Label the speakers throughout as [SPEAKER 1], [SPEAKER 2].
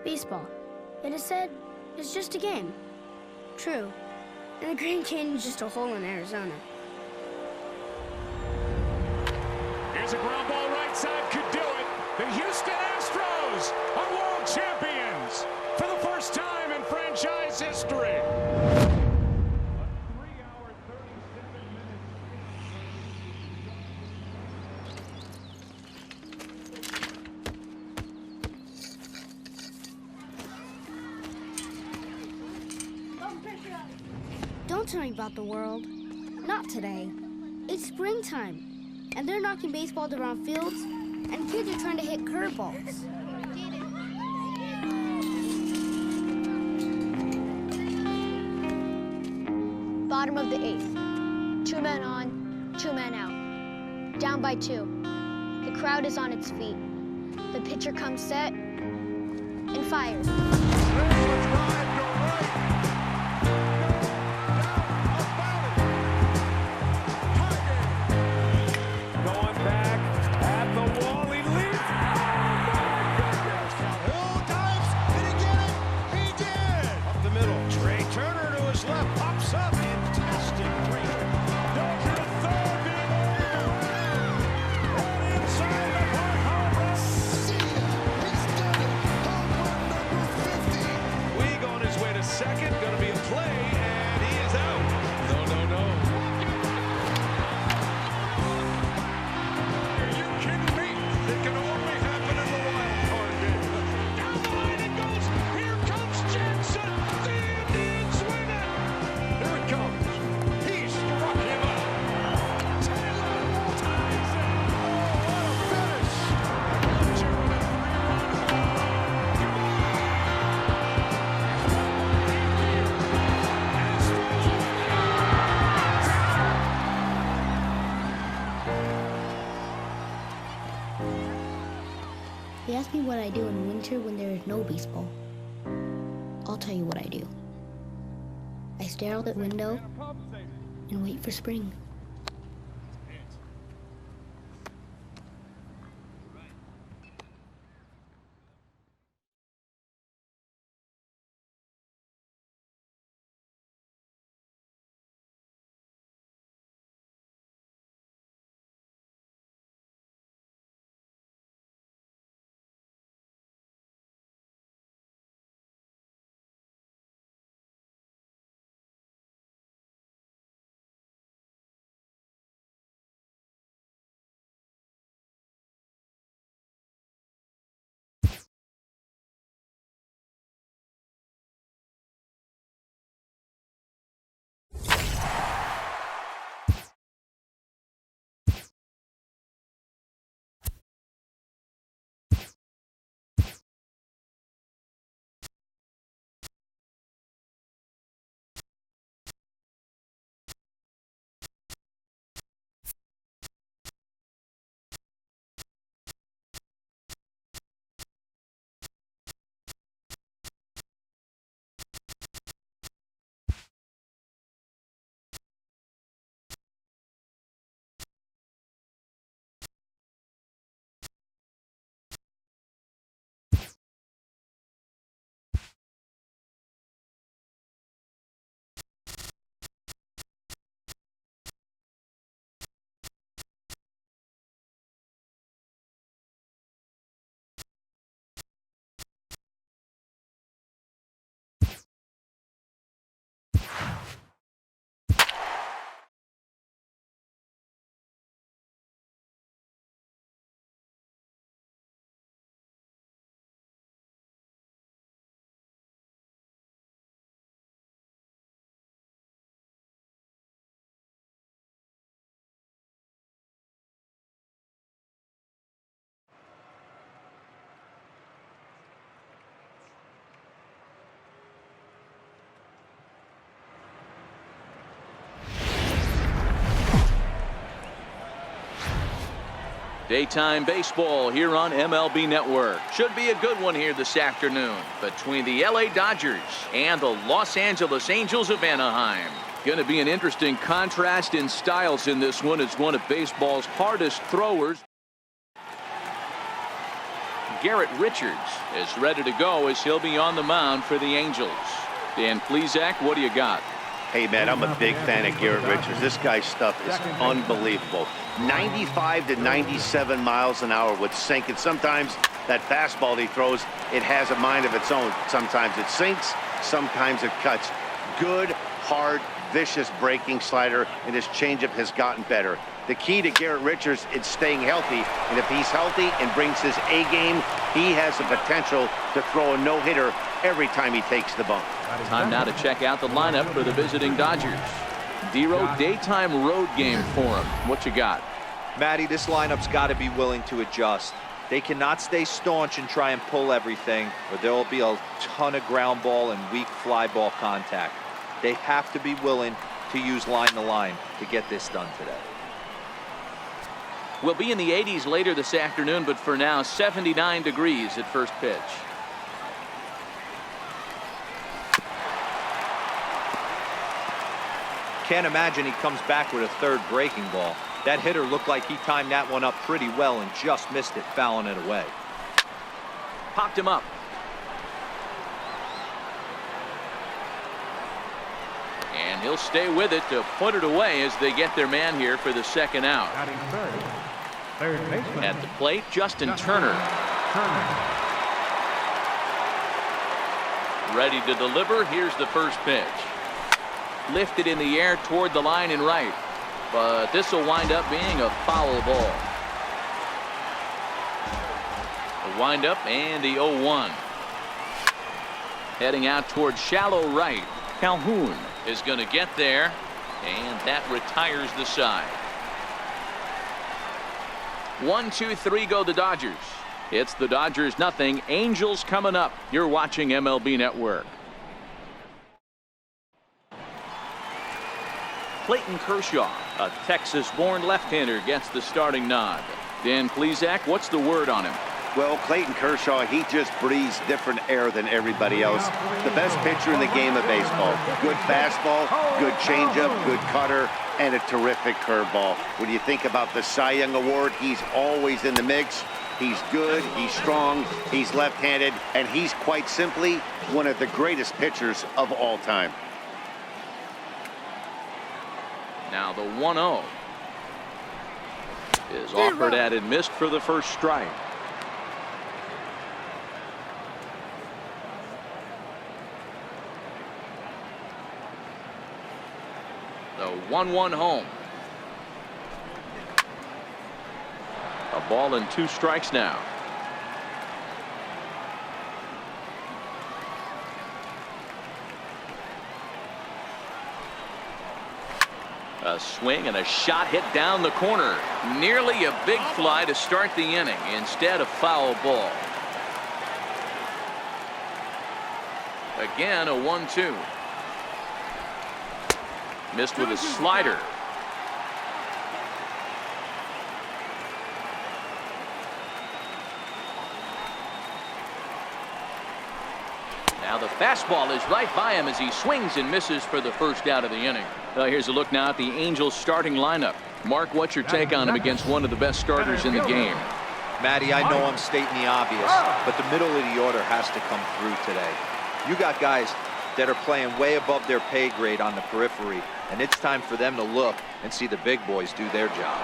[SPEAKER 1] Baseball. It is said it's just a game. True. And the Grand Canyon's just a hole in Arizona.
[SPEAKER 2] Here's a ground ball right side, could do it. The Houston Astros are world champions for the first time in franchise history.
[SPEAKER 1] Don't tell me about the world. Not today. It's springtime, and they're knocking baseballs around fields, and kids are trying to hit curveballs.
[SPEAKER 3] Bottom of the 8th. 2 men on, 2 men out. Down by 2. The crowd is on its feet. The pitcher comes set and fires.
[SPEAKER 2] Second, going to be a play, and he is out. No. Are you kidding me? It can only happen in the wild card game. Down the line it goes. Here comes Jensen. The Indians win it. Here it comes. He struck him out. Taylor ties it. Oh, what a finish. 2 and a 3-run.
[SPEAKER 1] They ask me what I do in winter when there is no baseball. I'll tell you what I do. I stare out the window and wait for spring.
[SPEAKER 4] Daytime baseball here on MLB Network. Should be a good one here this afternoon between the LA Dodgers and the Los Angeles Angels of Anaheim. Going to be an interesting contrast in styles in this one. It's one of baseball's hardest throwers. Garrett Richards is ready to go as he'll be on the mound for the Angels. Dan Plesac, what do you got?
[SPEAKER 5] Hey, man, I'm a big fan of Garrett Richards. This guy's stuff is unbelievable. 95 to 97 miles an hour with sink, and sometimes that fastball he throws, it has a mind of its own. Sometimes it sinks, sometimes it cuts. Good, hard, vicious breaking slider, and his changeup has gotten better. The key to Garrett Richards is staying healthy, and if he's healthy and brings his A game, he has the potential to throw a no-hitter every time he takes the bump.
[SPEAKER 4] Time now to check out the lineup for the visiting Dodgers. Dero, daytime road game for him. What you got?
[SPEAKER 6] Matty, this lineup's got to be willing to adjust. They cannot stay staunch and try and pull everything, or there will be a ton of ground ball and weak fly ball contact. They have to be willing to use line to line to get this done today.
[SPEAKER 4] We'll be in the 80s later this afternoon, but for now, 79 degrees at first pitch.
[SPEAKER 6] Can't imagine he comes back with a third breaking ball. That hitter looked like he timed that one up pretty well and just missed it, fouling it away.
[SPEAKER 4] Popped him up. And he'll stay with it to put it away as they get their man here for the second out. At the plate, Justin Turner. Ready to deliver. Here's the first pitch. Lifted in the air toward the line and right. But this will wind up being a foul ball. The windup and the 0-1. Heading out toward shallow right. Calhoun is going to get there, and that retires the side. 1-2-3 go the Dodgers. It's the Dodgers nothing. Angels coming up. You're watching MLB Network. Clayton Kershaw, a Texas-born left-hander, gets the starting nod. Dan Plesac, what's the word on him?
[SPEAKER 5] Well, Clayton Kershaw, he just breathes different air than everybody else. The best pitcher in the game of baseball. Good fastball, good changeup, good cutter, and a terrific curveball. When you think about the Cy Young Award, he's always in the mix. He's good, he's strong, he's left-handed, and he's quite simply one of the greatest pitchers of all time.
[SPEAKER 4] Now the 1-0 is offered at and missed for the first strike. The 1-1 home. A ball and 2 strikes now. A swing and a shot hit down the corner. Nearly a big fly to start the inning. Instead, a foul ball. Again, a 1-2. Missed with a slider. Now the fastball is right by him as he swings and misses for the first out of the inning. Here's a look now at the Angels starting lineup. Mark, what's your take on him against one of the best starters in the game?
[SPEAKER 6] Matty, I know I'm stating the obvious, but the middle of the order has to come through today. You got guys that are playing way above their pay grade on the periphery, and it's time for them to look and see the big boys do their job.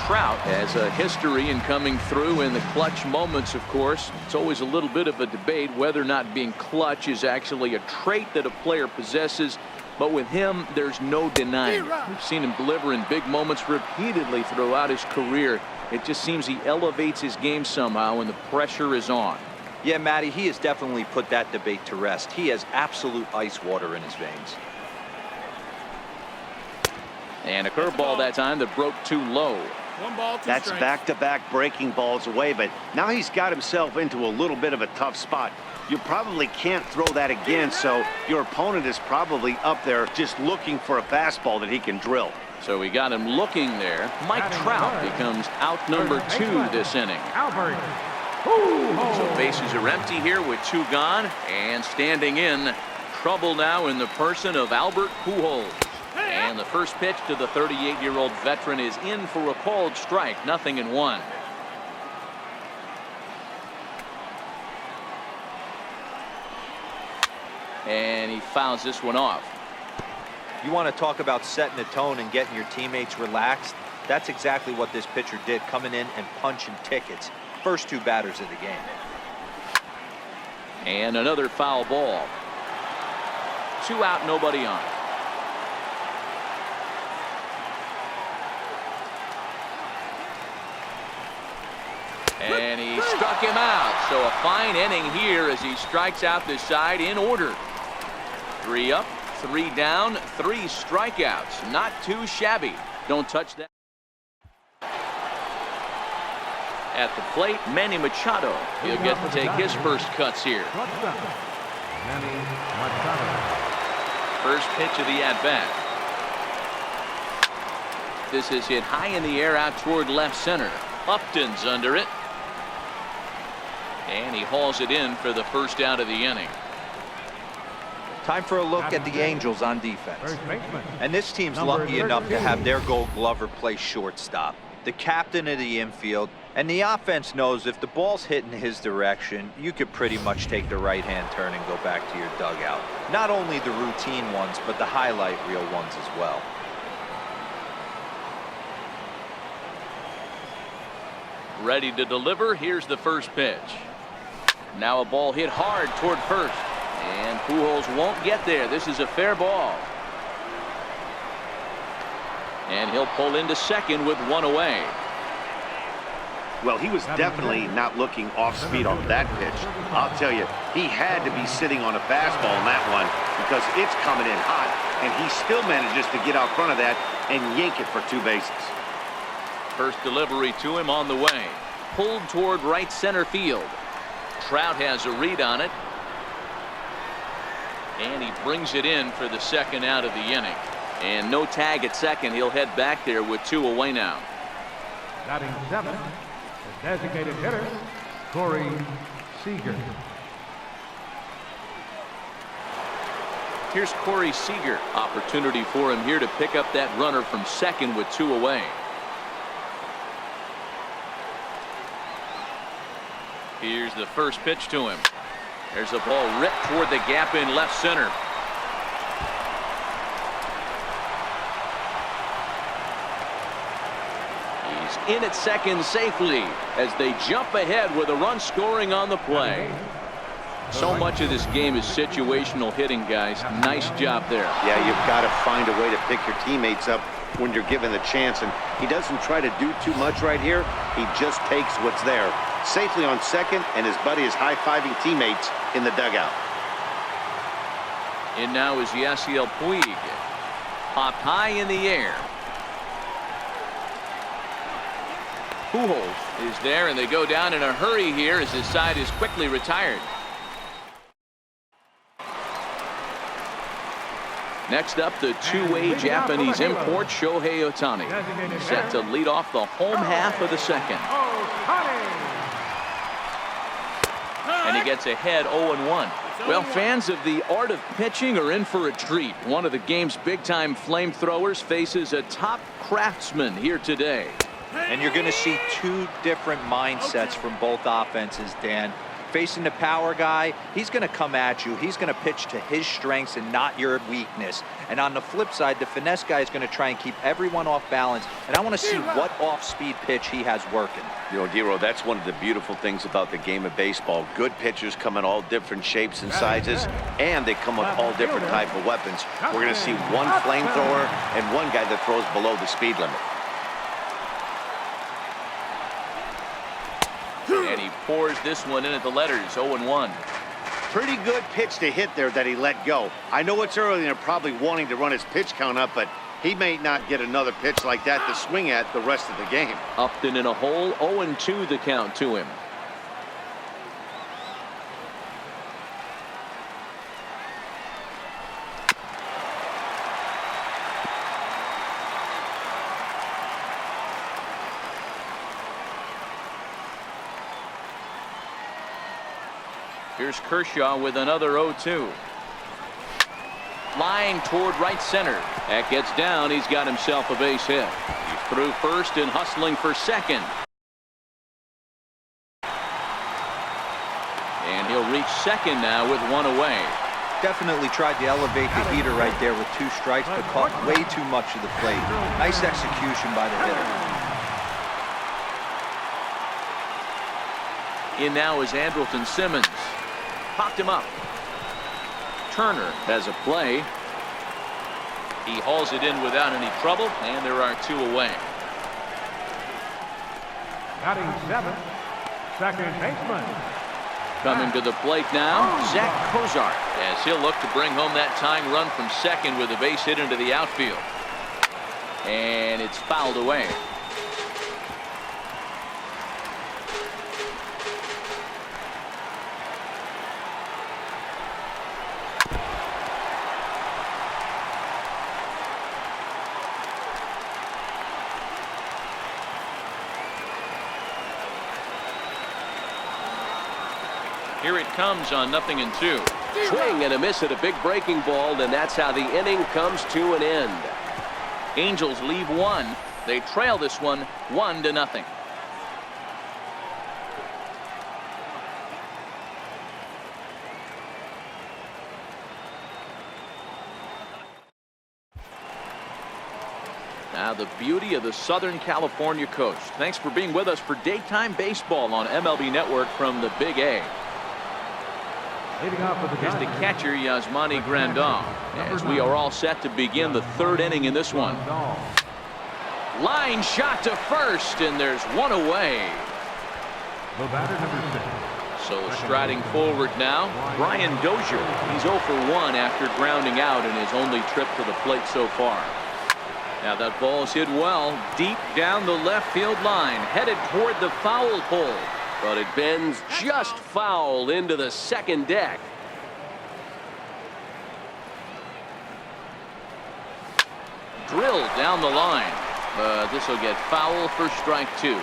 [SPEAKER 4] Trout has a history in coming through in the clutch moments, of course. It's always a little bit of a debate whether or not being clutch is actually a trait that a player possesses. But with him, there's no denying it. We've seen him deliver in big moments repeatedly throughout his career. It just seems he elevates his game somehow when the pressure is on.
[SPEAKER 6] Yeah, Matty, he has definitely put that debate to rest. He has absolute ice water in his veins.
[SPEAKER 4] And a curveball that time that broke too low.
[SPEAKER 5] That's back-to-back breaking balls away, but now he's got himself into a little bit of a tough spot. You probably can't throw that again, so your opponent is probably up there just looking for a fastball that he can drill.
[SPEAKER 4] So we got him looking there. Mike Trout becomes out number 2 this inning. So bases are empty here with 2 gone, and standing in, trouble now in the person of Albert Pujols. And the first pitch to the 38-year-old veteran is in for a called strike, 0-1. And he fouls this one off.
[SPEAKER 6] You want to talk about setting the tone and getting your teammates relaxed? That's exactly what this pitcher did, coming in and punching tickets. First 2 batters of the game.
[SPEAKER 4] And another foul ball. 2 out, nobody on. And he struck him out. So a fine inning here as he strikes out the side in order. 3 up, 3 down, 3 strikeouts. Not too shabby. Don't touch that. At the plate, Manny Machado. He'll get to take his first cuts here. First pitch of the at-bat. This is hit high in the air out toward left center. Upton's under it. And he hauls it in for the first out of the inning.
[SPEAKER 6] Time for a look at the Angels on defense. And this team's lucky enough to have their Gold Glover play shortstop, the captain of the infield, and the offense knows if the ball's hitting his direction, you could pretty much take the right-hand turn and go back to your dugout. Not only the routine ones, but the highlight reel ones as well.
[SPEAKER 4] Ready to deliver. Here's the first pitch. Now a ball hit hard toward first. And Pujols won't get there. This is a fair ball. And he'll pull into second with 1 away.
[SPEAKER 5] Well, he was definitely not looking off speed on that pitch. I'll tell you, he had to be sitting on a fastball on that one because it's coming in hot, and he still manages to get out front of that and yank it for 2 bases.
[SPEAKER 4] First delivery to him on the way. Pulled toward right center field. Trout has a read on it. And he brings it in for the second out of the inning. And no tag at second. He'll head back there with 2 away now.
[SPEAKER 7] Batting 7, the designated hitter, Corey Seager.
[SPEAKER 4] Here's Corey Seager. Opportunity for him here to pick up that runner from second with 2 away. Here's the first pitch to him. There's a ball ripped toward the gap in left center. He's in at second safely as they jump ahead with a run scoring on the play. So much of this game is situational hitting, guys. Nice job there.
[SPEAKER 5] Yeah, you've got to find a way to pick your teammates up when you're given the chance, and he doesn't try to do too much right here. He just takes what's there. Safely on second, and his buddy is high-fiving teammates in the dugout.
[SPEAKER 4] And now is Yasiel Puig. Popped high in the air. Pujols is there, and they go down in a hurry here as his side is quickly retired. Next up, the two-way Japanese import Shohei Ohtani, set to lead off the home half of the second. And he gets ahead 0-1. Well, fans of the art of pitching are in for a treat. One of the game's big-time flamethrowers faces a top craftsman here today.
[SPEAKER 6] And you're going to see 2 different mindsets from both offenses, Dan. Facing the power guy, he's going to come at you. He's going to pitch to his strengths and not your weakness. And on the flip side, the finesse guy is going to try and keep everyone off balance. And I want to see what off-speed pitch he has working.
[SPEAKER 5] You know, Dero, that's one of the beautiful things about the game of baseball. Good pitchers come in all different shapes and sizes, and they come with all different type of weapons. We're going to see one flamethrower and one guy that throws below the speed limit.
[SPEAKER 4] And he pours this one in at the letters, 0-1.
[SPEAKER 5] Pretty good pitch to hit there that he let go. I know it's early and they're probably wanting to run his pitch count up, but he may not get another pitch like that to swing at the rest of the game.
[SPEAKER 4] Upton in a hole, 0-2 the count to him. Here's Kershaw with another 0-2. Line toward right center. That gets down. He's got himself a base hit. He's through first and hustling for second. And he'll reach second now with 1 away.
[SPEAKER 6] Definitely tried to elevate the heater right there with 2 strikes, but caught way too much of the plate. Nice execution by the hitter.
[SPEAKER 4] In now is Andrelton Simmons. Popped him up. Turner has a play. He hauls it in without any trouble, and there are 2 away.
[SPEAKER 7] Batting 7th, second baseman.
[SPEAKER 4] Coming to the plate now, Zach Cozart, as he'll look to bring home that tying run from second with a base hit into the outfield. And it's fouled away. Here it comes on 0-2.
[SPEAKER 8] Swing and a miss at a big breaking ball, and that's how the inning comes to an end.
[SPEAKER 4] Angels leave 1. They trail this one 1-0. Now the beauty of the Southern California coast. Thanks for being with us for daytime baseball on MLB Network from the Big A.
[SPEAKER 7] Leading off with the
[SPEAKER 4] Here's the catcher, Yasmani Grandal, as we are all set to begin the 3rd inning in this one. Line shot to first, and there's 1 away.
[SPEAKER 7] The batter, number 6.
[SPEAKER 4] So striding forward now, Brian Dozier. He's 0 for 1 after grounding out in his only trip to the plate so far. Now that ball's hit well, deep down the left field line, headed toward the foul pole.
[SPEAKER 8] But it bends just foul into the second deck.
[SPEAKER 4] Drilled down the line, but this will get foul for strike 2.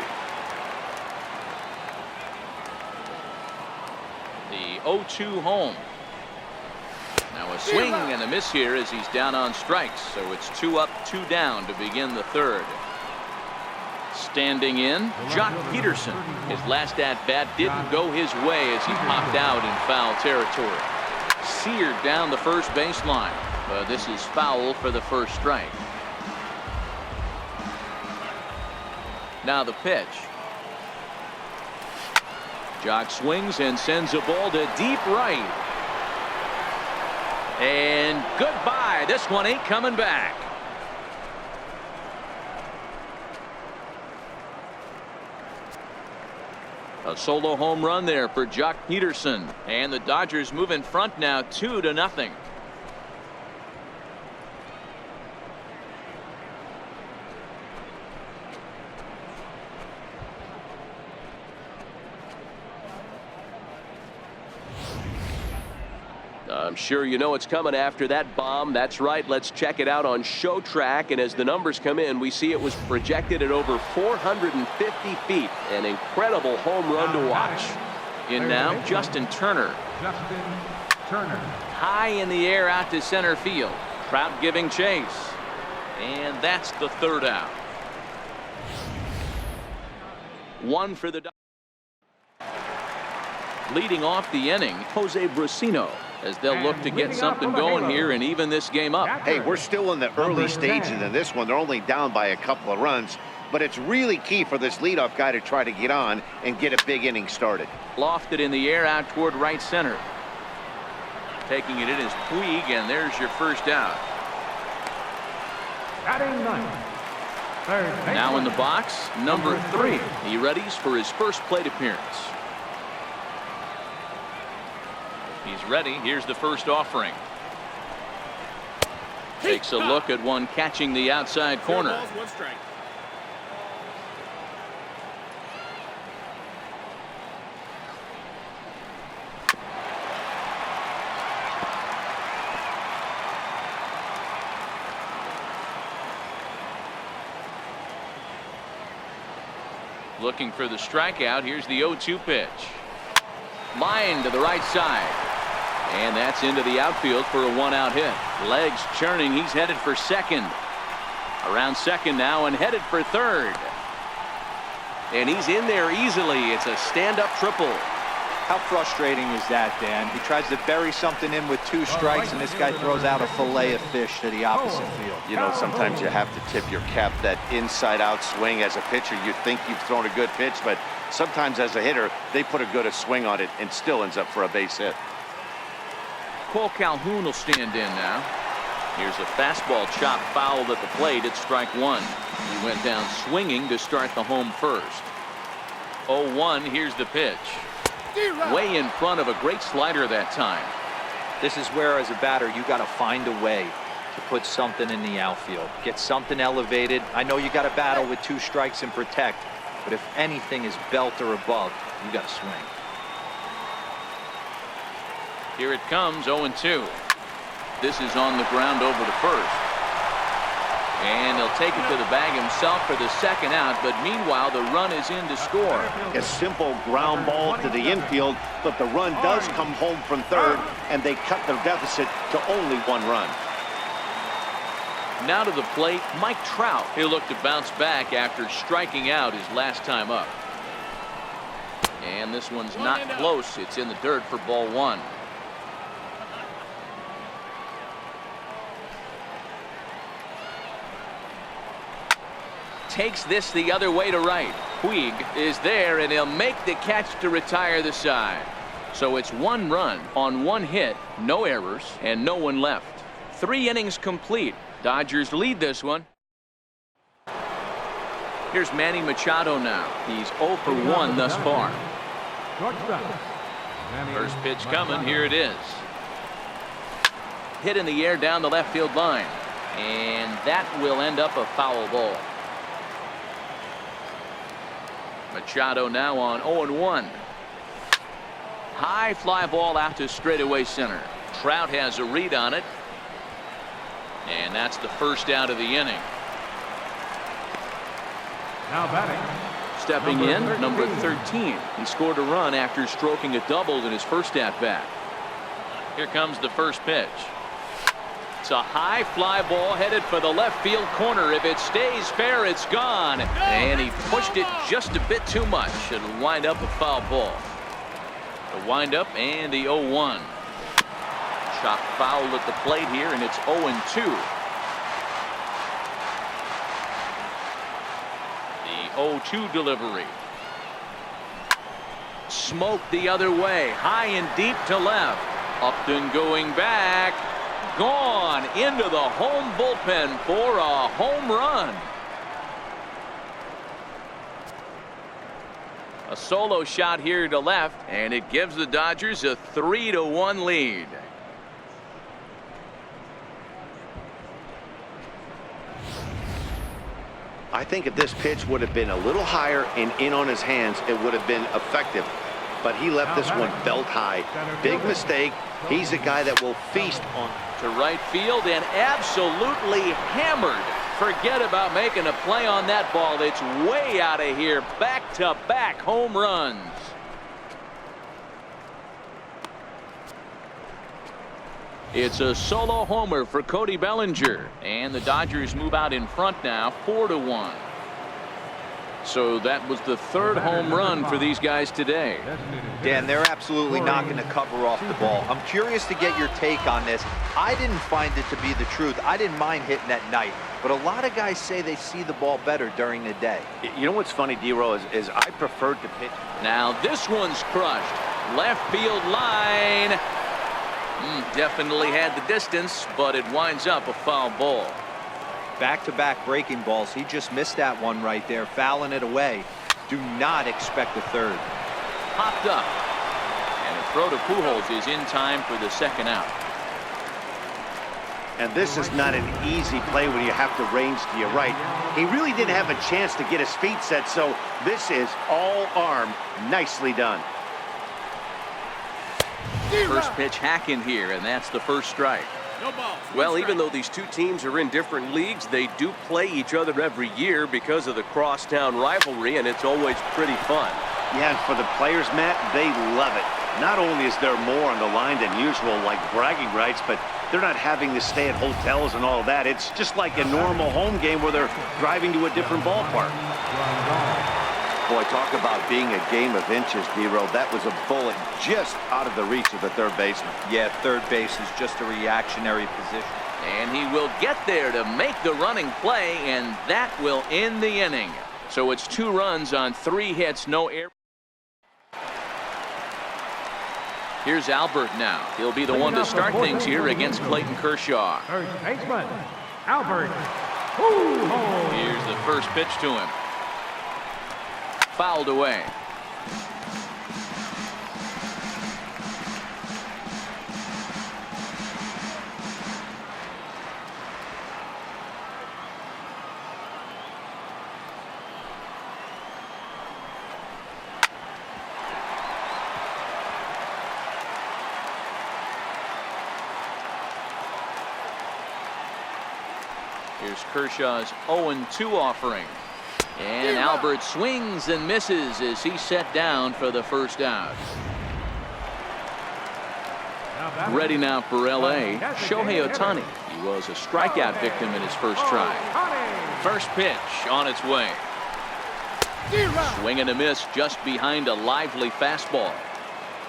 [SPEAKER 4] The 0-2 home. Now a swing and a miss here as he's down on strikes, so it's 2 up, 2 down to begin the 3rd. Standing in, Jock Peterson. His last at-bat didn't go his way as he popped out in foul territory. Seared down the first baseline, but this is foul for the first strike. Now the pitch. Jock swings and sends a ball to deep right. And goodbye. This one ain't coming back. A solo home run there for Jock Peterson, and the Dodgers move in front now 2-0.
[SPEAKER 8] I'm sure you know what's coming after that bomb. That's right. Let's check it out on Show Track. And as the numbers come in, we see it was projected at over 450 feet. An incredible home run to watch.
[SPEAKER 4] In now, Justin Turner. High in the air out to center field. Trout giving chase. And that's the 3rd out. 1 for the Dodgers. Leading off the inning, Jose Brusino, as they'll look to get something going here and even this game up.
[SPEAKER 5] Hey, we're still in the early stages in this one. They're only down by a couple of runs, but it's really key for this leadoff guy to try to get on and get a big inning started.
[SPEAKER 4] Lofted in the air out toward right center. Taking it in is Puig, and there's your first out.
[SPEAKER 7] Batting 9th, third baseman.
[SPEAKER 4] Now in the box, number 3. He readies for his first plate appearance. He's ready. Here's the first offering. Takes a look at one catching the outside corner. Looking for the strikeout. Here's the 0-2 pitch. Line to the right side. And that's into the outfield for a 1-out hit. Legs churning. He's headed for second. Around second now and headed for third. And he's in there easily. It's a stand-up triple.
[SPEAKER 6] How frustrating is that, Dan? He tries to bury something in with 2 strikes, and this guy throws out a fillet of fish to the opposite field.
[SPEAKER 5] You know, sometimes you have to tip your cap. That inside-out swing as a pitcher, you think you've thrown a good pitch, but sometimes as a hitter, they put a good swing on it and still ends up for a base hit.
[SPEAKER 4] Cole Calhoun will stand in now. Here's a fastball chop fouled at the plate. It's strike 1. He went down swinging to start the home first. 0-1. Here's the pitch. Way in front of a great slider that time.
[SPEAKER 6] This is where, as a batter, you got to find a way to put something in the outfield. Get something elevated. I know you got to battle with 2 strikes and protect, but if anything is belt or above, you got to swing.
[SPEAKER 4] Here it comes, 0-2. This is on the ground over to first. And he'll take it to the bag himself for the second out, but meanwhile the run is in to score.
[SPEAKER 5] A simple ground ball to the infield, but the run does come home from third, and they cut their deficit to only 1 run.
[SPEAKER 4] Now to the plate, Mike Trout. He'll look to bounce back after striking out his last time up. And this one's not close. It's in the dirt for ball 1. Takes this the other way to right. Puig is there, and he'll make the catch to retire the side. So it's 1 run on 1 hit, no errors, and no one left. 3 innings complete. Dodgers lead this one. Here's Manny Machado now. He's 0 for 1 thus far. First pitch coming. Here it is. Hit in the air down the left field line. And that will end up a foul ball. Machado now on 0-1. High fly ball out to straightaway center. Trout has a read on it. And that's the first out of the inning.
[SPEAKER 7] Now batting.
[SPEAKER 4] Stepping in, number 13. He scored a run after stroking a double in his first at-bat. Here comes the first pitch. It's a high fly ball headed for the left field corner. If it stays fair, it's gone. And he pushed it just a bit too much. It'll wind up a foul ball. The windup and the 0-1. Chop foul at the plate here, and it's 0-2. The 0-2 delivery. Smoked the other way. High and deep to left. Upton going back. Gone into the home bullpen for a home run. A solo shot here to left, and it gives the Dodgers a 3-1 lead.
[SPEAKER 5] I think if this pitch would have been a little higher and in on his hands, it would have been effective. But he left this one belt high. Big mistake. He's a guy that will feast on.
[SPEAKER 4] To right field and absolutely hammered. Forget about making a play on that ball. It's way out of here. Back-to-back home runs. It's a solo homer for Cody Bellinger. And the Dodgers move out in front now, 4-1. So that was the 3rd home run for these guys today.
[SPEAKER 6] Dan, they're absolutely not going to cover off the ball. I'm curious to get your take on this. I didn't find it to be the truth. I didn't mind hitting at night. But a lot of guys say they see the ball better during the day.
[SPEAKER 5] You know what's funny, D-Row, is I preferred to pitch.
[SPEAKER 4] Now this one's crushed. Left field line. Definitely had the distance, but it winds up a foul ball.
[SPEAKER 6] Back-to-back breaking balls. He just missed that one right there, fouling it away. Do not expect a third.
[SPEAKER 4] Popped up. And a throw to Pujols is in time for the second out.
[SPEAKER 5] And this is not an easy play when you have to range to your right. He really didn't have a chance to get his feet set, so this is all arm. Nicely done.
[SPEAKER 4] First pitch hack in here, and that's the first strike.
[SPEAKER 8] Well, even though these two teams are in different leagues, they do play each other every year because of the crosstown rivalry, and it's always pretty fun.
[SPEAKER 5] Yeah, and for the players, Matt, they love it. Not only is there more on the line than usual, like bragging rights, but they're not having to stay at hotels and all that. It's just like a normal home game where they're driving to a different ballpark. Boy, talk about being a game of inches, D-Row. That was a bullet just out of the reach of the third baseman.
[SPEAKER 6] Yeah, third base is just a reactionary position.
[SPEAKER 4] And he will get there to make the running play, and that will end the inning. So it's 2 runs on 3 hits, no error. Here's Albert now. He'll be the one to start things here against Clayton Kershaw.
[SPEAKER 7] First baseman, Albert. Ooh.
[SPEAKER 4] Here's the first pitch to him. Fouled away. Here's Kershaw's 0-2 offering. And Albert swings and misses as he's set down for the first out. Ready now for L.A., Shohei Ohtani. He was a strikeout victim in his first try. First pitch on its way. Swing and a miss just behind a lively fastball.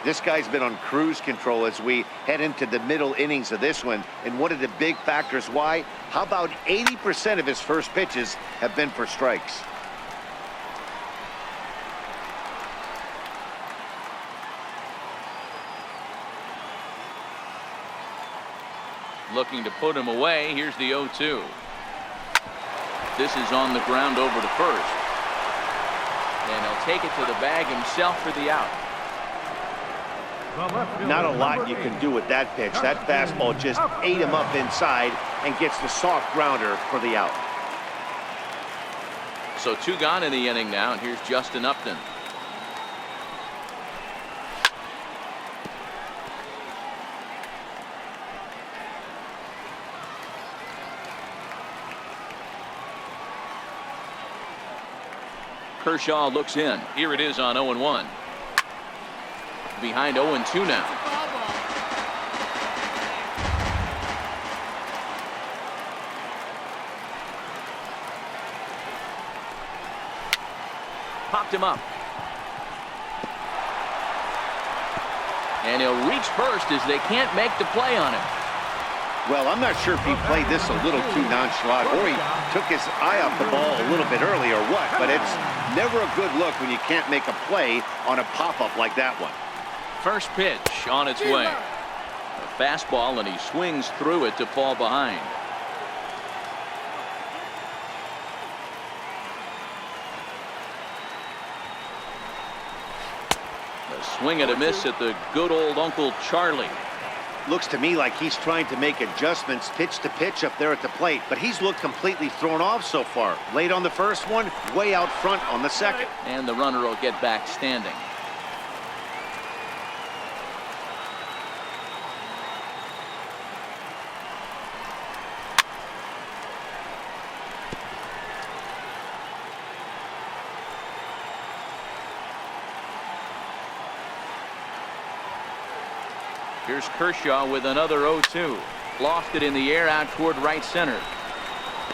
[SPEAKER 5] This guy's been on cruise control as we head into the middle innings of this one. And one of the big factors why, how about 80% of his first pitches have been for strikes?
[SPEAKER 4] Looking to put him away. Here's the 0-2. This is on the ground over to first. And he'll take it to the bag himself for the out.
[SPEAKER 5] Not a lot you can do with that pitch. That fastball just ate him up inside and gets the soft grounder for the out.
[SPEAKER 4] So 2 gone in the inning now, and here's Justin Upton. Kershaw looks in. Here it is on 0-1. Behind 0-2 now. Popped him up. And he'll reach first as they can't make the play on him.
[SPEAKER 5] Well, I'm not sure if he played this a little too nonchalant or he took his eye off the ball a little bit early or what, but it's never a good look when you can't make a play on a pop-up like that one.
[SPEAKER 4] First pitch on its way. A fastball, and he swings through it to fall behind. A swing and a miss at the good old Uncle Charlie.
[SPEAKER 5] Looks to me like he's trying to make adjustments pitch to pitch up there at the plate, but he's looked completely thrown off so far. Late on the first one, way out front on the second.
[SPEAKER 4] And the runner will get back standing. Here's Kershaw with another 0-2. Lofted in the air out toward right center.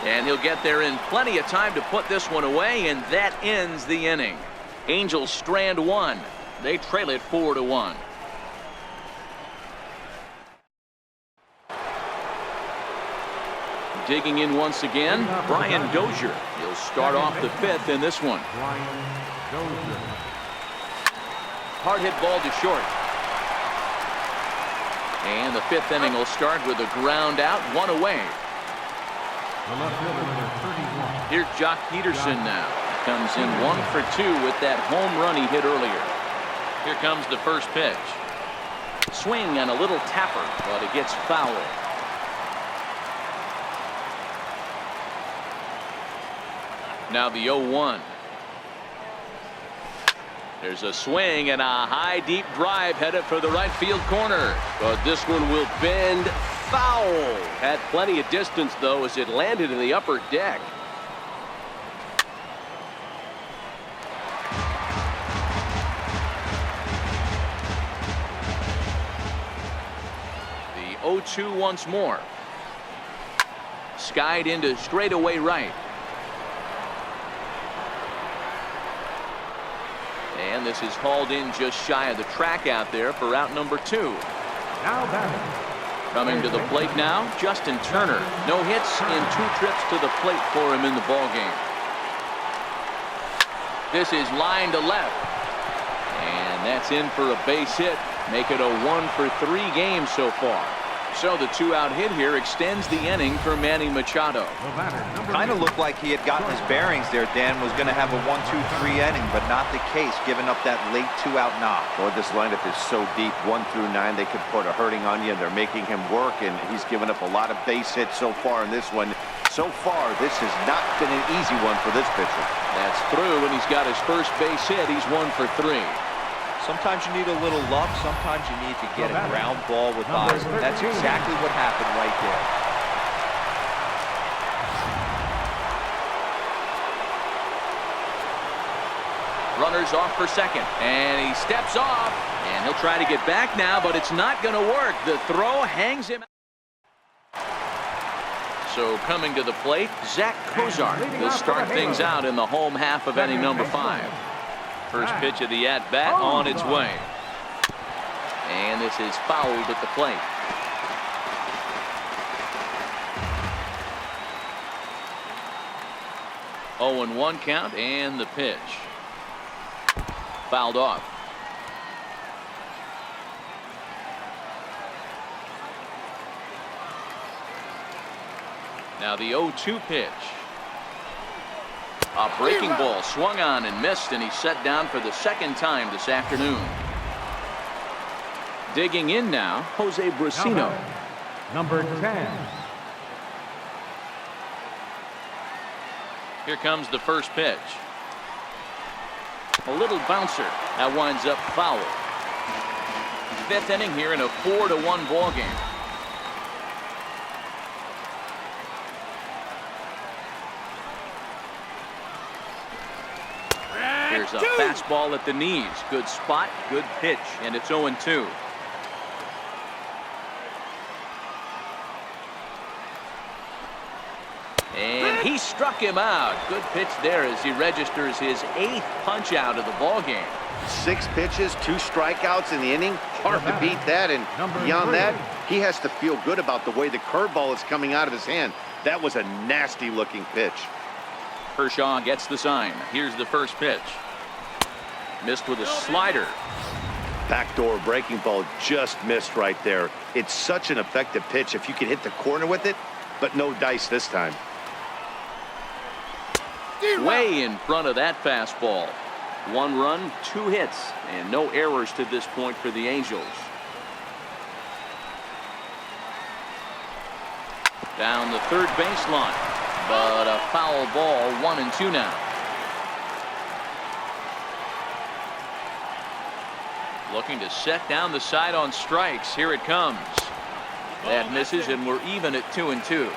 [SPEAKER 4] And he'll get there in plenty of time to put this one away, and that ends the inning. Angels strand 1. They trail it 4-1. Digging in once again, Brian Dozier. He'll start off the 5th in this one. Hard hit ball to short. And the 5th inning will start with a ground out, 1 away. Here's Jock Peterson now. Comes in 1 for 2 with that home run he hit earlier. Here comes the first pitch. Swing and a little tapper, but it gets foul. Now the 0-1. There's a swing and a high deep drive headed for the right field corner.
[SPEAKER 8] But this one will bend foul. Had plenty of distance though as it landed in the upper deck.
[SPEAKER 4] The 0-2 once more. Skied into straightaway right. And this is hauled in just shy of the track out there for out number 2.
[SPEAKER 7] Now batting.
[SPEAKER 4] Coming to the plate now, Justin Turner. No hits in 2 trips to the plate for him in the ballgame. This is line to left. And that's in for a base hit. Make it a 1-for-3 game so far. So the 2-out hit here extends the inning for Manny Machado.
[SPEAKER 6] Kind of looked like he had gotten his bearings there. Dan was going to have a 1-2-3 inning, but not the case, giving up that late 2-out knock.
[SPEAKER 5] Boy, this lineup is so deep, 1 through 9. They could put a hurting on you, and they're making him work, and he's given up a lot of base hits so far in this one. So far, this has not been an easy one for this pitcher.
[SPEAKER 4] That's through, and he's got his first base hit. He's 1 for 3.
[SPEAKER 6] Sometimes you need a little luck. Sometimes you need to get a ground ball with eyes. And that's exactly what happened right
[SPEAKER 4] there. Runners off for second, and he steps off, and he'll try to get back now, but it's not going to work. The throw hangs him. So coming to the plate, Zach Kozar will start things out in the home half of inning number 5. First pitch of the at-bat on its way. And this is fouled at the plate. Oh, and 1 count, and the pitch. Fouled off. Now the 0-2 pitch. A breaking ball swung on and missed, and he's set down for the 2nd time this afternoon. Digging in now, Jose Brasino.
[SPEAKER 7] Number 10.
[SPEAKER 4] Here comes the first pitch. A little bouncer. That winds up foul. 5th inning here in a 4-1 ball game. Here's a fastball at the knees. Good spot, good pitch, and it's 0-2. And he struck him out. Good pitch there as he registers his 8th punch out of the ball game.
[SPEAKER 5] 6 pitches, 2 strikeouts in the inning. Hard to beat that, and beyond that, he has to feel good about the way the curveball is coming out of his hand. That was a nasty looking pitch.
[SPEAKER 4] Kershaw gets the sign. Here's the first pitch. Missed with a slider.
[SPEAKER 5] Backdoor breaking ball just missed right there. It's such an effective pitch if you can hit the corner with it, but no dice this time.
[SPEAKER 4] Way in front of that fastball. 1 run, 2 hits, and no errors to this point for the Angels. Down the third baseline, but a foul ball. 1-2 now. Looking to set down the side on strikes. Here it comes. That misses, and we're even at 2-2.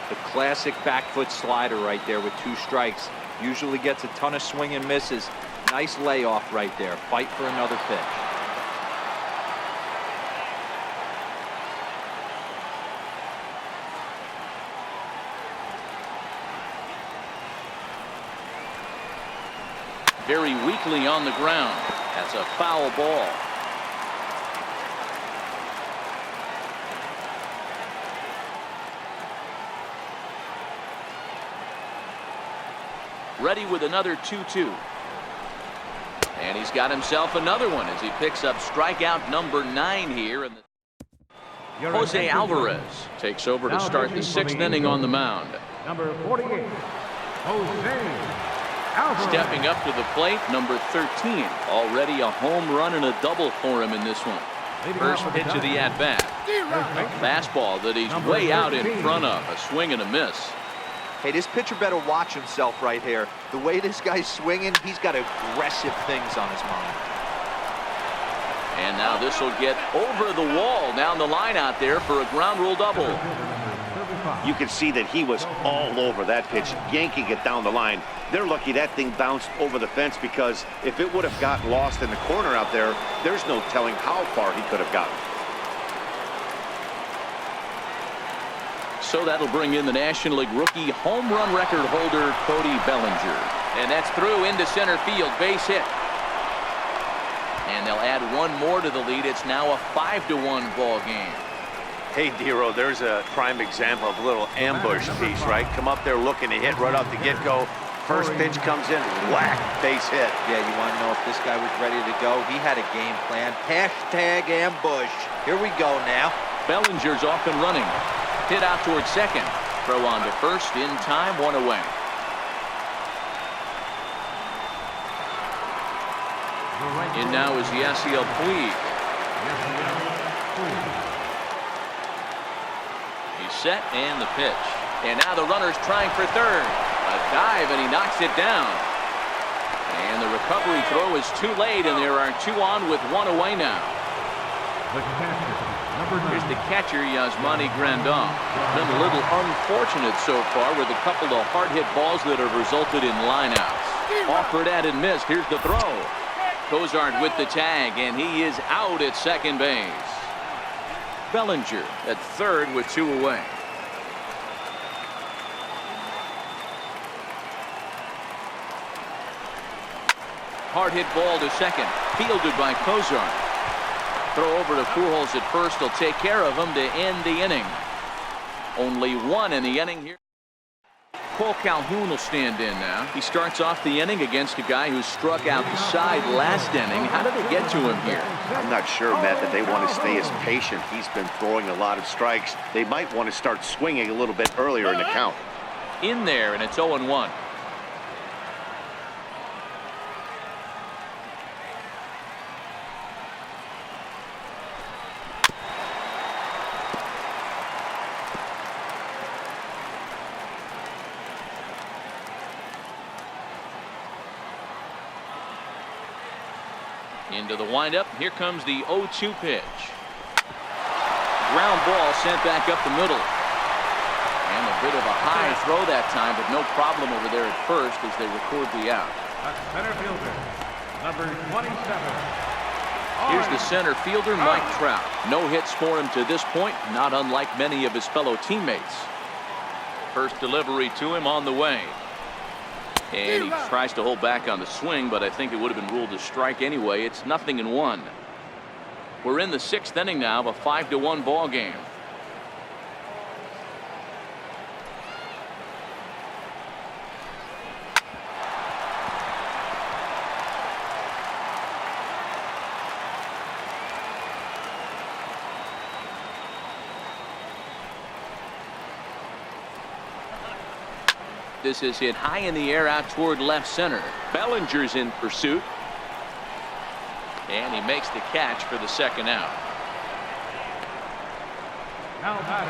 [SPEAKER 6] The classic back foot slider right there with 2 strikes. Usually gets a ton of swing and misses. Nice layoff right there. Fight for another pitch.
[SPEAKER 4] Very weakly on the ground. That's a foul ball. Ready with another 2-2. And he's got himself another one as he picks up strikeout number 9 here. And Jose Alvarez takes over to start the 6th inning on the mound.
[SPEAKER 7] Number 48, Jose Alvarez.
[SPEAKER 4] Stepping up to the plate, number 13. Already a home run and a double for him in this one. First pitch of the at-bat. A fastball that he's way out in front of. A swing and a miss.
[SPEAKER 6] Hey, this pitcher better watch himself right here. The way this guy's swinging, he's got aggressive things on his mind.
[SPEAKER 4] And now this will get over the wall down the line out there for a ground rule double.
[SPEAKER 5] You can see that he was all over that pitch, yanking it down the line. They're lucky that thing bounced over the fence, because if it would have gotten lost in the corner out there, there's no telling how far he could have gotten.
[SPEAKER 4] So that'll bring in the National League rookie home run record holder, Cody Bellinger. And that's through into center field. Base hit. And they'll add one more to the lead. It's now a 5-1 ball game.
[SPEAKER 5] Hey, Dero, there's a prime example of a little ambush piece, right? Come up there looking to hit right off the get-go. First pitch comes in, whack, base hit.
[SPEAKER 6] Yeah, you want to know if this guy was ready to go? He had a game plan. Hashtag ambush. Here we go now.
[SPEAKER 4] Bellinger's off and running. Hit out towards second. Throw on to first in time, one away. In now is Yasiel Puig. He's set and the pitch. And now the runner's trying for third. A dive and he knocks it down. And the recovery throw is too late and there are two on with one away now. Here's the catcher, Yasmani Grandal. Been a little unfortunate so far with a couple of hard-hit balls that have resulted in lineouts. Offered at and missed. Here's the throw. Cozart with the tag, and he is out at second base. Bellinger at third with two away. Hard hit ball to second, fielded by Cozart. Throw over to Pujols at first. He'll take care of him to end the inning. Only one in the inning here. Cole Calhoun will stand in now. He starts off the inning against a guy who struck out the side last inning. How did they get to him here?
[SPEAKER 5] I'm not sure, Matt, that they want to stay as patient. He's been throwing a lot of strikes. They might want to start swinging a little bit earlier in the count.
[SPEAKER 4] In there, and it's 0-1. Into the windup. Here comes the 0-2 pitch. Ground ball sent back up the middle. And a bit of a high throw that time, but no problem over there at first as they record the out.
[SPEAKER 7] Center fielder, number 27.
[SPEAKER 4] Here's the center fielder, Mike Trout. No hits for him to this point, not unlike many of his fellow teammates. First delivery to him on the way. And he tries to hold back on the swing, but I think it would have been ruled a strike anyway. It's 0-1. We're in the sixth inning now of a 5-1 ball game. This is hit high in the air out toward left center. Bellinger's in pursuit. And he makes the catch for the second out.
[SPEAKER 7] Now batting,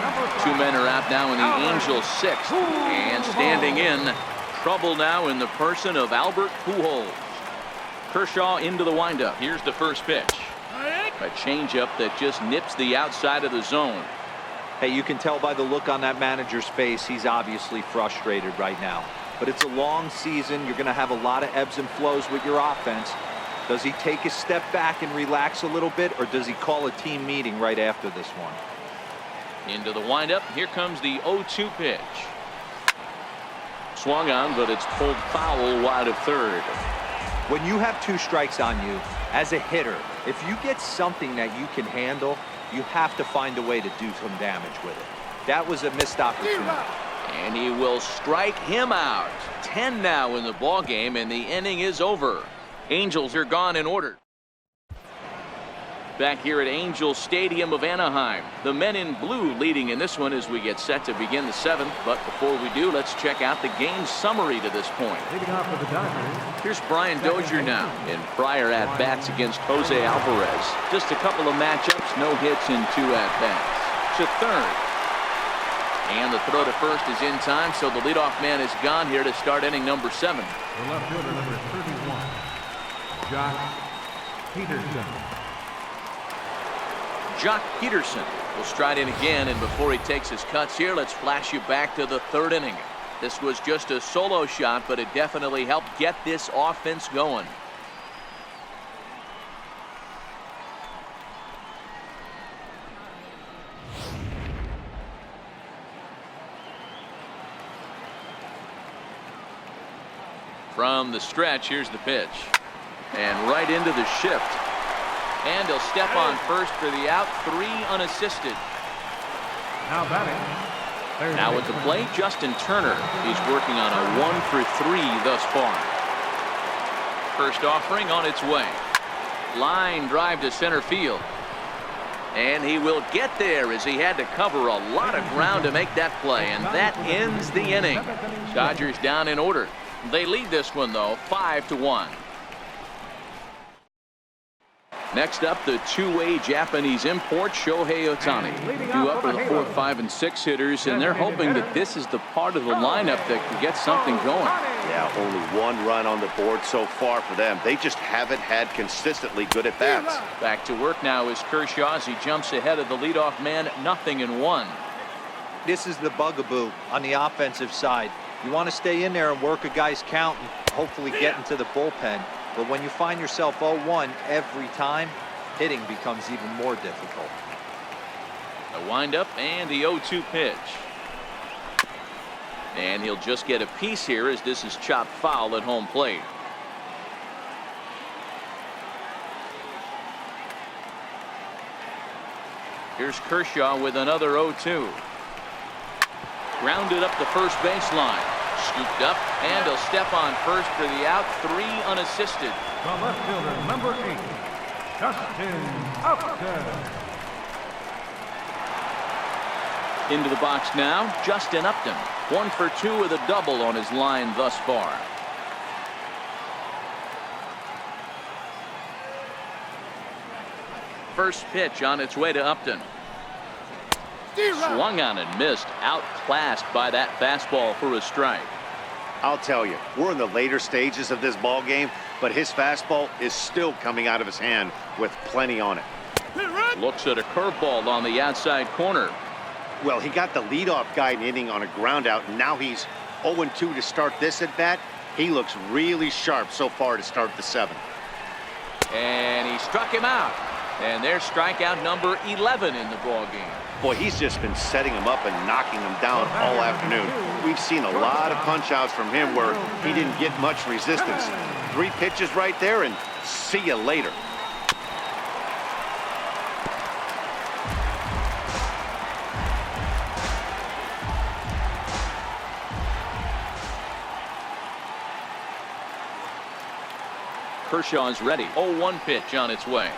[SPEAKER 7] number 5.
[SPEAKER 4] Two men are out now in the Angels' sixth. And standing in, trouble now in the person of Albert Pujols. Kershaw into the windup. Here's the first pitch. A changeup that just nips the outside of the zone.
[SPEAKER 6] Hey, you can tell by the look on that manager's face, he's obviously frustrated right now. But it's a long season. You're going to have a lot of ebbs and flows with your offense. Does he take a step back and relax a little bit, or does he call a team meeting right after this one?
[SPEAKER 4] Into the windup. Here comes the 0-2 pitch. Swung on, but it's pulled foul wide of third.
[SPEAKER 6] When you have two strikes on you, as a hitter, if you get something that you can handle, you have to find a way to do some damage with it. That was a missed opportunity.
[SPEAKER 4] And he will strike him out. 10 now in the ball game, and the inning is over. Angels are gone in order. Back here at Angels Stadium of Anaheim, the men in blue leading in this one as we get set to begin the seventh. But before we do, let's check out the game summary to this point.
[SPEAKER 7] Leading off for the Dodgers.
[SPEAKER 4] Here's Brian Dozier now in prior at-bats against Jose Alvarez. Just a couple of matchups, no hits in 2 at-bats. To third. And the throw to first is in time, so the leadoff man is gone here to start inning number 7.
[SPEAKER 7] The left fielder, number 31, Josh Peterson.
[SPEAKER 4] Jock Peterson will stride in again, and before he takes his cuts here, let's flash you back to the third inning. This was just a solo shot, but it definitely helped get this offense going. From the stretch, here's the pitch. And right into the shift. And he'll step on first for the out. 3 unassisted.
[SPEAKER 7] Now batting.
[SPEAKER 4] Now at the plate, Justin Turner. He's working on a 1 for 3 thus far. First offering on its way. Line drive to center field. And he will get there as he had to cover a lot of ground to make that play. And that ends the inning. Dodgers down in order. They lead this one, though, 5-1. Next up, the two-way Japanese import, Shohei Ohtani. Due up for the 4, 5, and 6 hitters, and they're hoping that this is the part of the lineup that can get something going.
[SPEAKER 5] Yeah, only 1 run on the board so far for them. They just haven't had consistently good at-bats.
[SPEAKER 4] Back to work now is Kershaw as he jumps ahead of the leadoff man, 0-1.
[SPEAKER 6] This is the bugaboo on the offensive side. You want to stay in there and work a guy's count and hopefully get into the bullpen. But when you find yourself 0-1 every time, hitting becomes even more difficult.
[SPEAKER 4] The windup and the 0-2 pitch. And he'll just get a piece here as this is chopped foul at home plate. Here's Kershaw with another 0-2. Grounded up the first baseline. Scooped up, and he'll step on first for the out. 3 unassisted.
[SPEAKER 7] The left fielder, number 8, Justin Upton.
[SPEAKER 4] Into the box now, Justin Upton. 1 for 2 with a double on his line thus far. First pitch on its way to Upton. Swung on and missed. Outclassed by that fastball for a strike.
[SPEAKER 5] I'll tell you, we're in the later stages of this ball game, but his fastball is still coming out of his hand with plenty on it.
[SPEAKER 4] Looks at a curveball on the outside corner.
[SPEAKER 5] Well, he got the leadoff guy in inning on a ground out, and now he's 0-2 to start this at bat. He looks really sharp so far to start the 7th.
[SPEAKER 4] And he struck him out. And there's strikeout number 11 in the ball game.
[SPEAKER 5] Boy, he's just been setting him up and knocking him down all afternoon. We've seen a lot of punch-outs from him where he didn't get much resistance. 3 pitches right there, and see you later.
[SPEAKER 4] Kershaw's ready. 0-1 pitch on its way.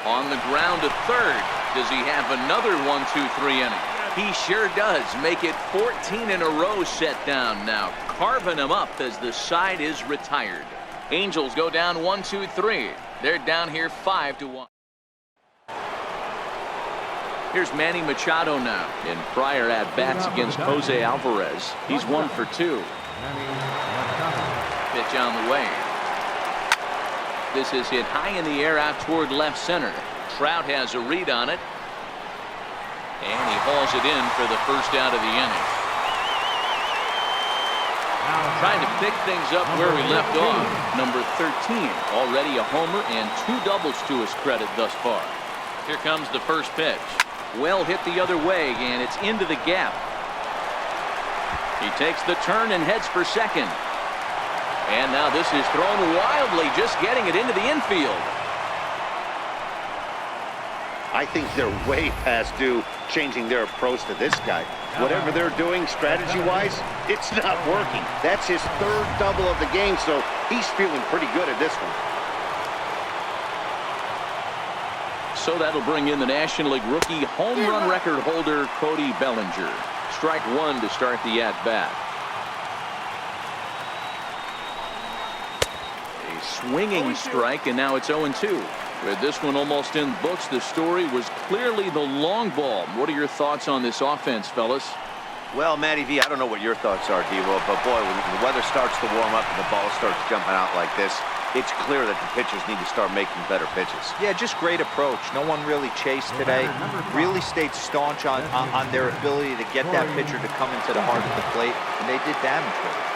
[SPEAKER 4] On the ground to third. Does he have another 1-2-3 inning? He sure does. Make it 14 in a row set down now. Carving him up as the side is retired. Angels go down 1-2-3. They're down here 5-1. Here's Manny Machado now. In prior at-bats against Jose Alvarez, he's 1 for 2. Pitch on the way. This is hit high in the air out toward left center. Trout has a read on it. And he hauls it in for the first out of the inning. Trying to pick things up where we left off. Number 13, already a homer and 2 doubles to his credit thus far. Here comes the first pitch. Well hit the other way, and it's into the gap. He takes the turn and heads for second. And now this is thrown wildly, just getting it into the infield.
[SPEAKER 5] I think they're way past due changing their approach to this guy. Whatever they're doing strategy-wise, it's not working. That's his 3rd double of the game, so he's feeling pretty good at this one.
[SPEAKER 4] So that'll bring in the National League rookie home run record holder, Cody Bellinger. Strike 1 to start the at-bat. Swinging strike, and now it's 0-2. With this one almost in books, the story was clearly the long ball. What are your thoughts on this offense, fellas?
[SPEAKER 5] Well, Matty V, I don't know what your thoughts are, D-Roll, but boy, when the weather starts to warm up and the ball starts jumping out like this, it's clear that the pitchers need to start making better pitches.
[SPEAKER 6] Yeah, just great approach. No one really chased today. Really stayed staunch on their ability to get that pitcher to come into the heart of the plate, and they did damage with it.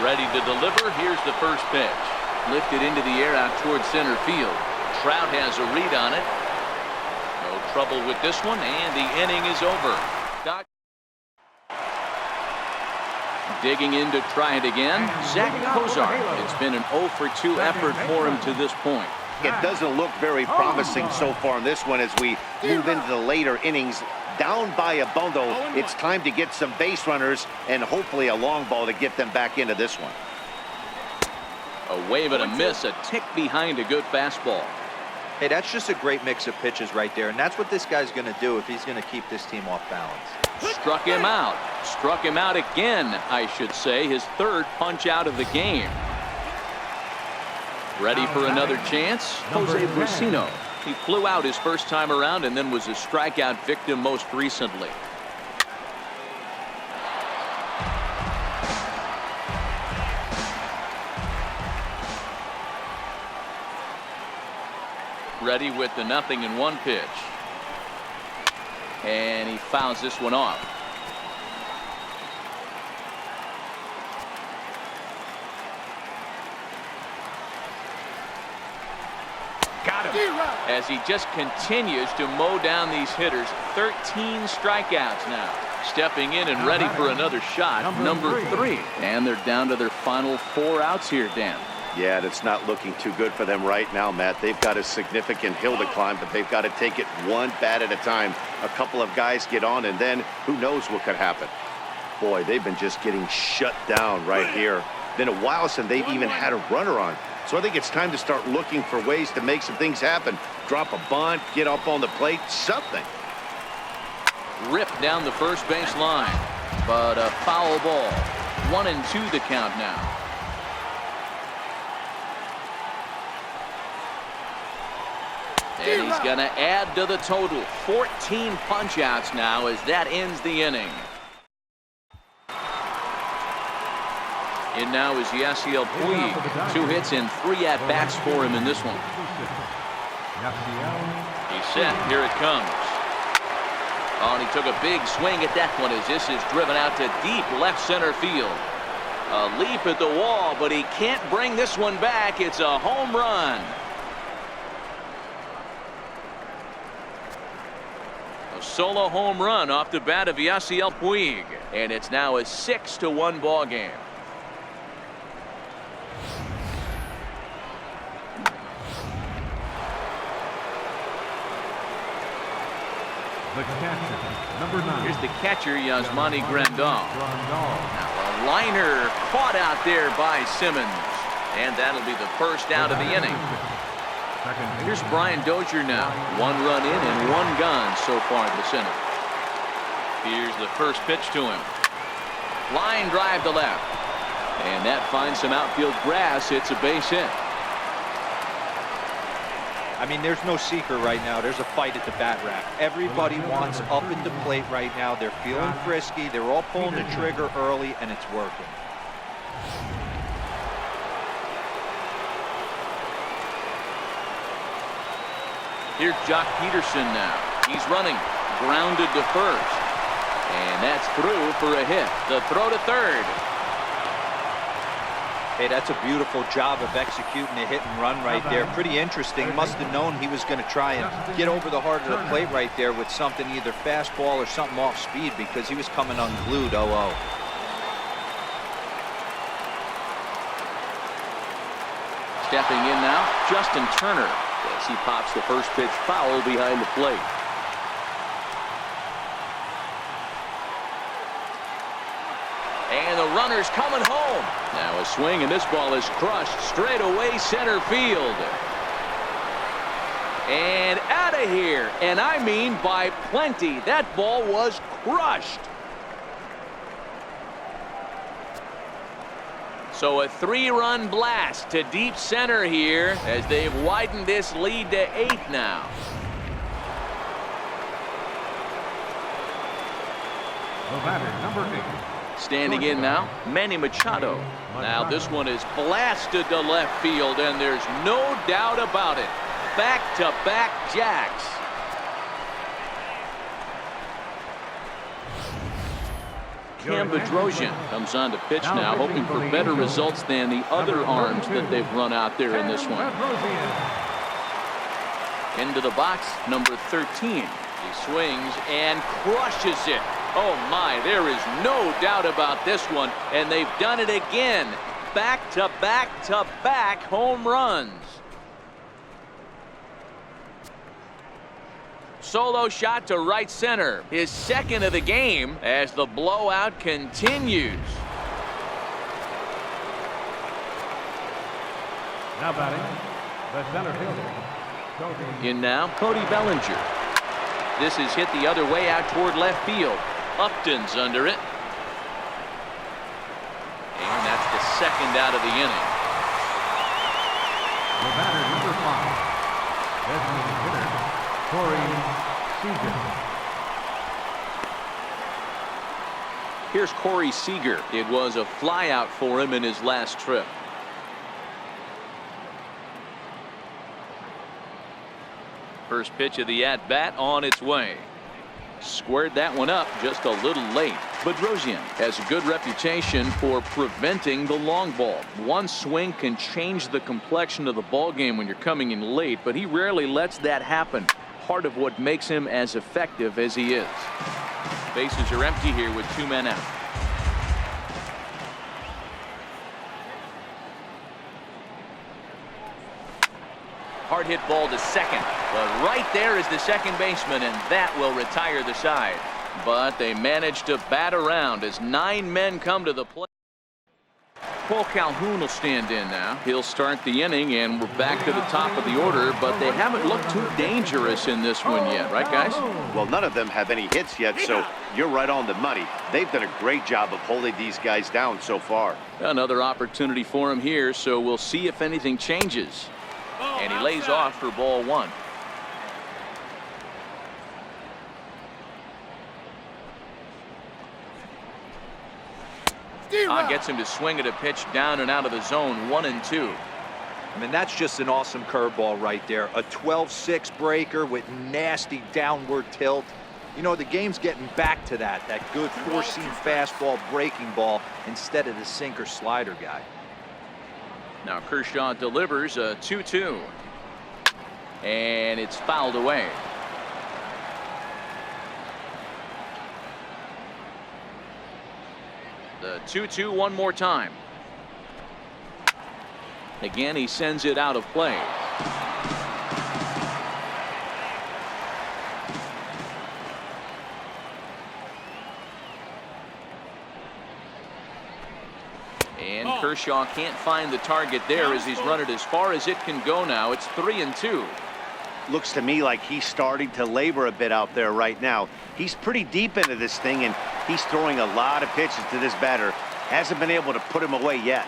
[SPEAKER 4] Ready to deliver. Here's the first pitch. Lifted into the air out towards center field. Trout has a read on it. No trouble with this one, and the inning is over. Digging in to try it again, Zach Kozar. It's been an 0 for 2 effort for him to this point.
[SPEAKER 5] It doesn't look very promising so far in this one as we move into the later innings. Down by a bundle, it's time to get some base runners and hopefully a long ball to get them back into this one.
[SPEAKER 4] A wave and a miss, a tick behind a good fastball.
[SPEAKER 6] Hey, that's just a great mix of pitches right there, and that's what this guy's going to do if he's going to keep this team off balance.
[SPEAKER 4] Struck him out. Struck him out again, I should say. His third punch out of the game. Ready for another chance? Jose Brusino. He flew out his first time around and then was a strikeout victim most recently. Ready with the 0-1 pitch. And he fouls this one off. Got him. As he just continues to mow down these hitters. 13 strikeouts now. Stepping in and ready for another shot. Number 3. And they're down to their final 4 outs here, Dan.
[SPEAKER 5] Yeah, that's not looking too good for them right now, Matt. They've got a significant hill to climb, but they've got to take it one bat at a time. A couple of guys get on, and then who knows what could happen. Boy, they've been just getting shut down right here. Been a while since they've even had a runner on. So I think it's time to start looking for ways to make some things happen. Drop a bunt, get up on the plate, something.
[SPEAKER 4] Ripped down the first base line, but a foul ball. 1-2 the count now. And he's going to add to the total. 14 punch-outs now as that ends the inning. In now is Yasiel Puig. 2 hits and 3 at-bats for him in this one. He's set. Here it comes. Oh, and he took a big swing at that one as this is driven out to deep left center field. A leap at the wall, but he can't bring this one back. It's a home run. Solo home run off the bat of Yasiel Puig, and it's now a 6-1 ball game.
[SPEAKER 7] The catcher, number 9.
[SPEAKER 4] Here's the catcher, Yasmani Grandal. Now a liner caught out there by Simmons, and that'll be the first out of the inning. Here's Brian Dozier now. 1 run in and 1 gone so far this inning. Here's the first pitch to him. Line drive to left. And that finds some outfield grass. It's a base hit.
[SPEAKER 6] I mean, there's no secret right now. There's a fight at the bat rack. Everybody wants up at the plate right now. They're feeling frisky. They're all pulling the trigger early, and it's working.
[SPEAKER 4] Here's Jock Peterson now. He's running. Grounded to first. And that's through for a hit. The throw to third.
[SPEAKER 6] Hey, that's a beautiful job of executing a hit and run right there. Pretty interesting. Must have known he was going to try and get over the heart of the plate right there with something, either fastball or something off speed, because he was coming unglued 0-0.
[SPEAKER 4] Stepping in now, Justin Turner. As he pops the first pitch foul behind the plate. And the runner's coming home. Now a swing, and this ball is crushed straight away center field. And out of here. And I mean by plenty. That ball was crushed. So a 3-run blast to deep center here as they've widened this lead to 8 now.
[SPEAKER 7] The batter, number 8.
[SPEAKER 4] Standing in now, Manny Machado. Now this one is blasted to left field, and there's no doubt about it. Back-to-back jacks. Cam Bedrosian comes on to pitch now, hoping for better results than the other arms that they've run out there in this one. Into the box, number 13. He swings and crushes it. Oh my, there is no doubt about this one, and they've done it again. Back-to-back-to-back home runs. Solo shot to right center, his second of the game as the blowout continues.
[SPEAKER 7] Now batting, the center fielder.
[SPEAKER 4] In now, Cody Bellinger. This is hit the other way out toward left field. Upton's under it. And that's the second out of the inning.
[SPEAKER 7] The batter, number 5. Designated hitter, Corey Seager.
[SPEAKER 4] Here's Corey Seager. It was a flyout for him in his last trip. First pitch of the at-bat on its way. Squared that one up just a little late. Bedrosian has a good reputation for preventing the long ball. One swing can change the complexion of the ball game when you're coming in late, but he rarely lets that happen. Part of what makes him as effective as he is. Bases are empty here with 2 men out. Hard hit ball to second, but right there is the second baseman, and that will retire the side. But they managed to bat around as 9 men come to the plate. Paul Calhoun will stand in now. He'll start the inning, and we're back to the top of the order, but they haven't looked too dangerous in this one yet, right, guys?
[SPEAKER 5] Well, none of them have any hits yet, so you're right on the money. They've done a great job of holding these guys down so far.
[SPEAKER 4] Another opportunity for him here, so we'll see if anything changes. And he lays off for ball 1. Gets him to swing at a pitch down and out of the zone, 1-2.
[SPEAKER 6] I mean, that's just an awesome curveball right there. A 12-6 breaker with nasty downward tilt. You know, the game's getting back to that good 4-seam fastball breaking ball instead of the sinker slider guy.
[SPEAKER 4] Now Kershaw delivers a 2-2. And it's fouled away. The 2-2 one more time. Again, he sends it out of play. And Kershaw can't find the target there as he's run it as far as it can go now. It's 3-2.
[SPEAKER 5] Looks to me like he's starting to labor a bit out there right now. He's pretty deep into this thing, and he's throwing a lot of pitches to this batter. Hasn't been able to put him away yet.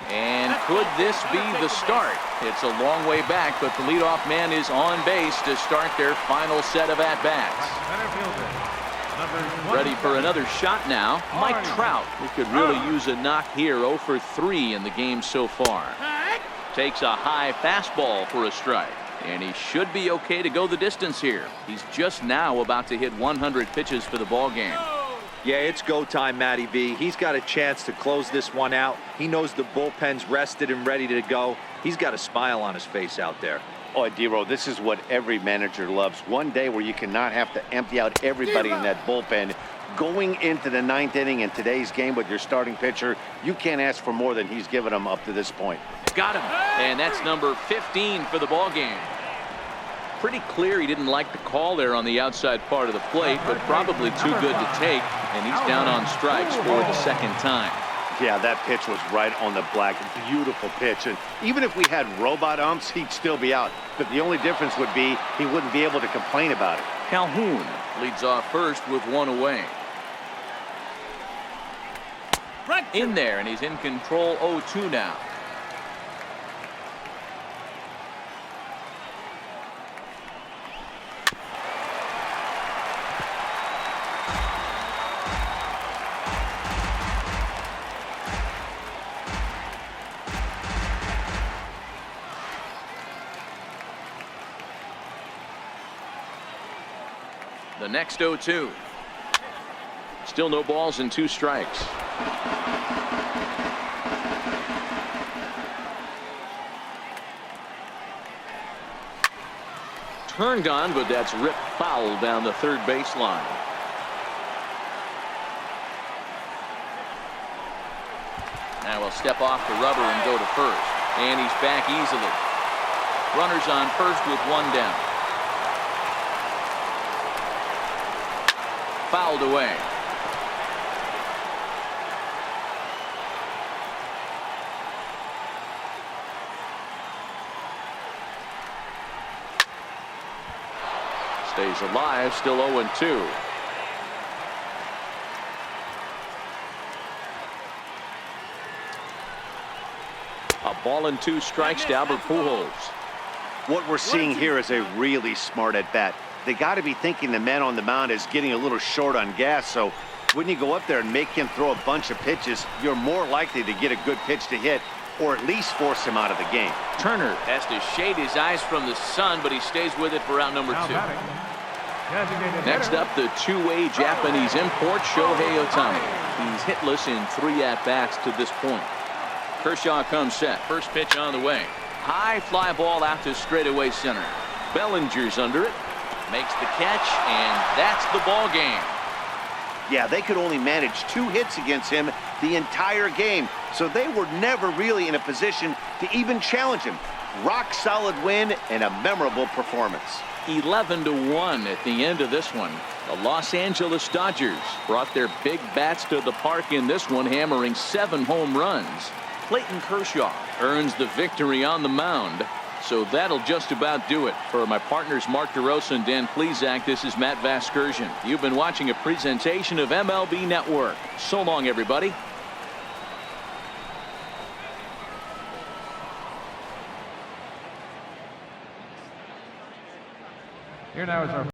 [SPEAKER 4] And could this be the start? It's a long way back, but the leadoff man is on base to start their final set of at-bats. Ready for another shot now. Mike Trout, who could really use a knock here. 0 for 3 in the game so far. Takes a high fastball for a strike. And he should be okay to go the distance here. He's just now about to hit 100 pitches for the ball game.
[SPEAKER 6] Yeah, it's go time, Matty V. He's got a chance to close this one out. He knows the bullpen's rested and ready to go. He's got a smile on his face out there.
[SPEAKER 5] Oh, D-Row, this is what every manager loves. One day where you cannot have to empty out everybody in that bullpen. Going into the 9th inning in today's game with your starting pitcher, you can't ask for more than he's given them up to this point.
[SPEAKER 4] Got him. And that's number 15 for the ball game. Pretty clear he didn't like the call there on the outside part of the plate, but probably too good to take. And he's down on strikes for the second time.
[SPEAKER 5] Yeah, that pitch was right on the black. Beautiful pitch. And even if we had robot umps, he'd still be out. But the only difference would be he wouldn't be able to complain about it.
[SPEAKER 4] Calhoun leads off first with 1 away. In there, and he's in control. 0-2 now. The next 0-2. Still no balls and 2 strikes. turned on, but that's ripped foul down the third baseline. Now he'll step off the rubber and go to first. And he's back easily. Runners on first with one down. Fouled away. Stays alive, still 0-2. A ball and 2 strikes to Albert Pujols.
[SPEAKER 5] What we're seeing here is a really smart at bat. They got to be thinking the man on the mound is getting a little short on gas, so when you go up there and make him throw a bunch of pitches, you're more likely to get a good pitch to hit or at least force him out of the game.
[SPEAKER 4] Turner has to shade his eyes from the sun, but he stays with it for out number 2. Next up, the two-way Japanese import, Shohei Ohtani. He's hitless in 3 at-bats to this point. Kershaw comes set. First pitch on the way. High fly ball out to straightaway center. Bellinger's under it. Makes the catch, and that's the ball game.
[SPEAKER 5] Yeah, they could only manage 2 hits against him the entire game, so they were never really in a position to even challenge him. Rock solid win and a memorable performance.
[SPEAKER 4] 11-1 at the end of this one. The Los Angeles Dodgers brought their big bats to the park in this one, hammering 7 home runs. Clayton Kershaw earns the victory on the mound. So that'll just about do it. For my partners Mark DeRosa and Dan Plesac, this is Matt Vasgersian. You've been watching a presentation of MLB Network. So long, everybody.
[SPEAKER 7] Here now is our